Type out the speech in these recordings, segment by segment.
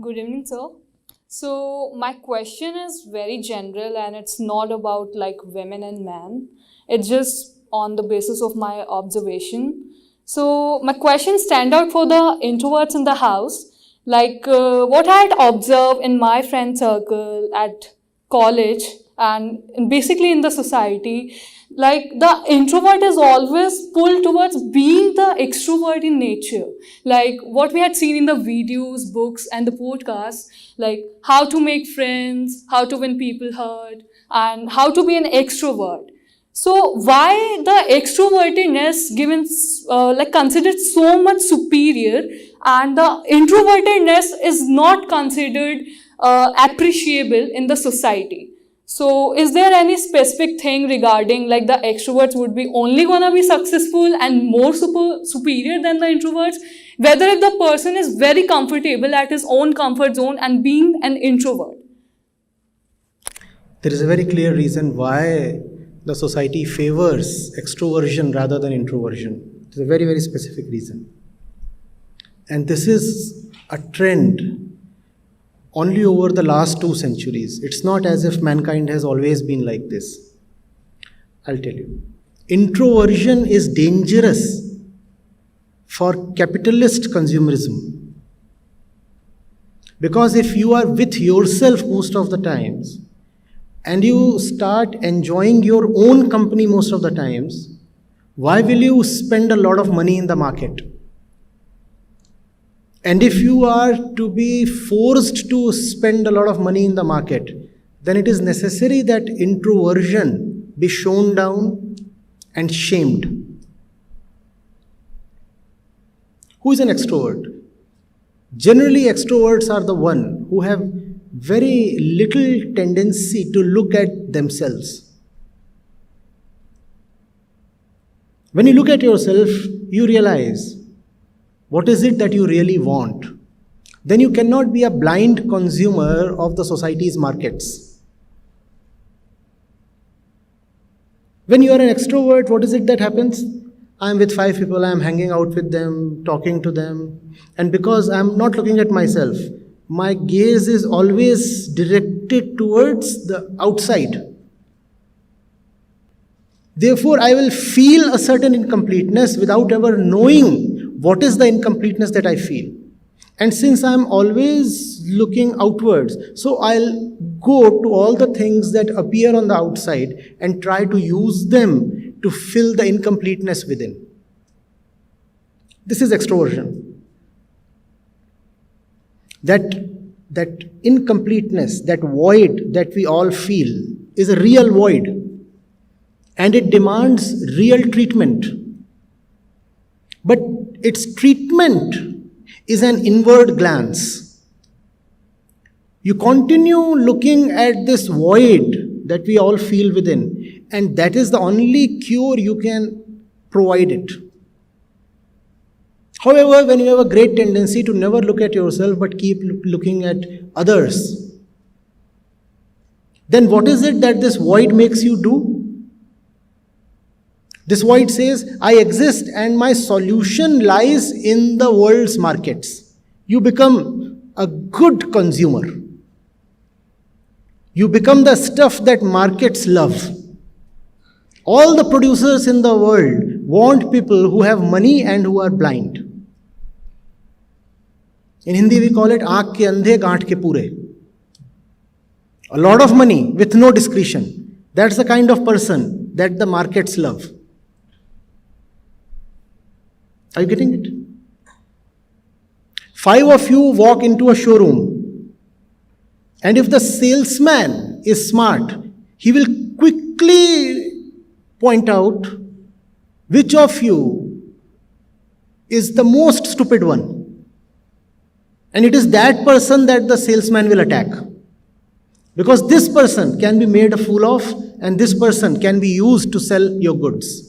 Good evening, sir. So, my question is very general and it's not about like women and men. It's just on the basis of my observation. So, my question stand out for the introverts in the house. What I had observed in my friend circle at college and basically in the society, like the introvert is always pulled towards being the extrovert in nature, like what we had seen in the videos, books and the podcasts, like how to make friends, how to win people heard, and how to be an extrovert. So why the extrovertedness given considered so much superior, and the introvertedness is not considered appreciable in the society? So is there any specific thing regarding like the extroverts would be only gonna be successful and more superior than the introverts? Whether if the person is very comfortable at his own comfort zone and being an introvert? There is a very clear reason why the society favors extroversion rather than introversion. There's a very, very specific reason. And this is a trend only over the last 2 centuries. It's not as if mankind has always been like this. I'll tell you. Introversion is dangerous for capitalist consumerism. Because if you are with yourself most of the times, and you start enjoying your own company most of the times, why will you spend a lot of money in the market? And if you are to be forced to spend a lot of money in the market, then it is necessary that introversion be shown down and shamed. Who is an extrovert? Generally, extroverts are the one who have very little tendency to look at themselves. When you look at yourself, you realize what is it that you really want. Then you cannot be a blind consumer of the society's markets. When you are an extrovert, what is it that happens? I am with 5 people, I am hanging out with them, talking to them. And because I am not looking at myself, my gaze is always directed towards the outside. Therefore, I will feel a certain incompleteness without ever knowing what is the incompleteness that I feel. And since I'm always looking outwards, so I'll go to all the things that appear on the outside and try to use them to fill the incompleteness within. This is extroversion. That incompleteness, that void that we all feel is a real void. And it demands real treatment. But its treatment is an inward glance. You continue looking at this void that we all feel within, and that is the only cure you can provide it. However, when you have a great tendency to never look at yourself but keep looking at others, then what is it that this void makes you do? This void says, I exist and my solution lies in the world's markets. You become a good consumer. You become the stuff that markets love. All the producers in the world want people who have money and who are blind. In Hindi we call it aankh ke andhe gaanth ke pure. A lot of money with no discretion. That's the kind of person that the markets love. Are you getting it? 5 of you walk into a showroom, and if the salesman is smart, he will quickly point out which of you is the most stupid one. And it is that person that the salesman will attack. Because this person can be made a fool of, and this person can be used to sell your goods.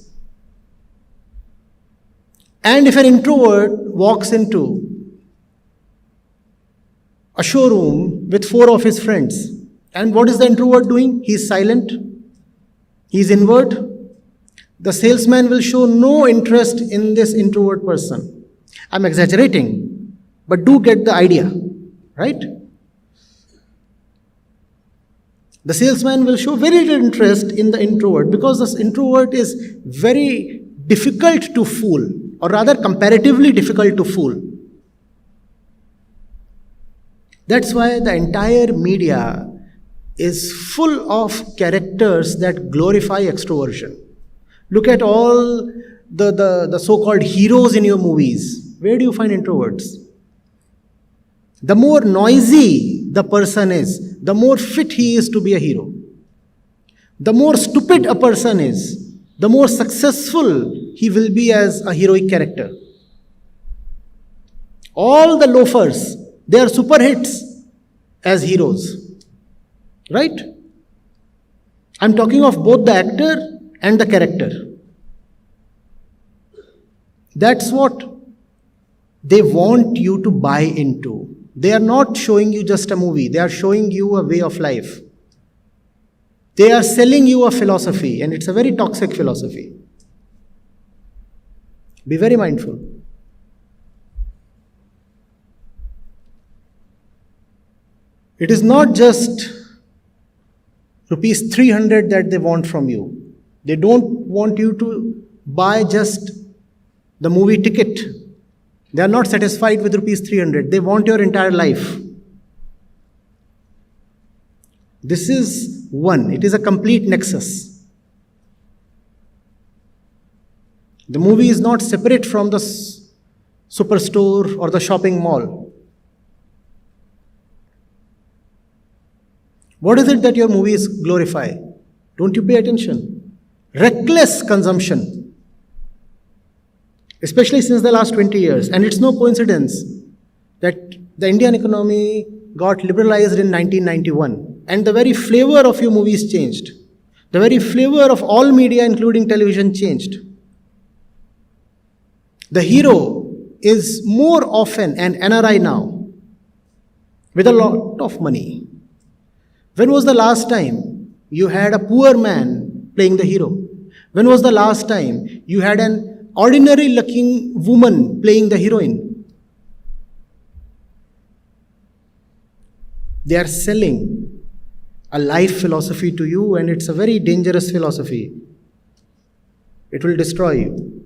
And if an introvert walks into a showroom with 4 of his friends, and what is the introvert doing? He is silent. He is inward. The salesman will show no interest in this introvert person. I'm exaggerating, but do get the idea, right? The salesman will show very little interest in the introvert because this introvert is very difficult to fool, or rather comparatively difficult to fool. That's why the entire media is full of characters that glorify extroversion. Look at all the so-called heroes in your movies. Where do you find introverts? The more noisy the person is, the more fit he is to be a hero. The more stupid a person is, the more successful he will be as a heroic character. All the loafers, they are super hits as heroes. Right? I'm talking of both the actor and the character. That's what they want you to buy into. They are not showing you just a movie, they are showing you a way of life. They are selling you a philosophy, and it's a very toxic philosophy. Be very mindful. It is not just rupees 300 that they want from you. They don't want you to buy just the movie ticket. They are not satisfied with rupees 300. They want your entire life. This is one. It is a complete nexus. The movie is not separate from the superstore or the shopping mall. What is it that your movies glorify? Don't you pay attention? Reckless consumption. Especially since the last 20 years. And it's no coincidence that the Indian economy got liberalized in 1991. And the very flavor of your movies changed. The very flavor of all media, including television, changed. The hero is more often an NRI now, with a lot of money. When was the last time you had a poor man playing the hero? When was the last time you had an ordinary looking woman playing the heroine? They are selling a life philosophy to you, and it's a very dangerous philosophy. It will destroy you.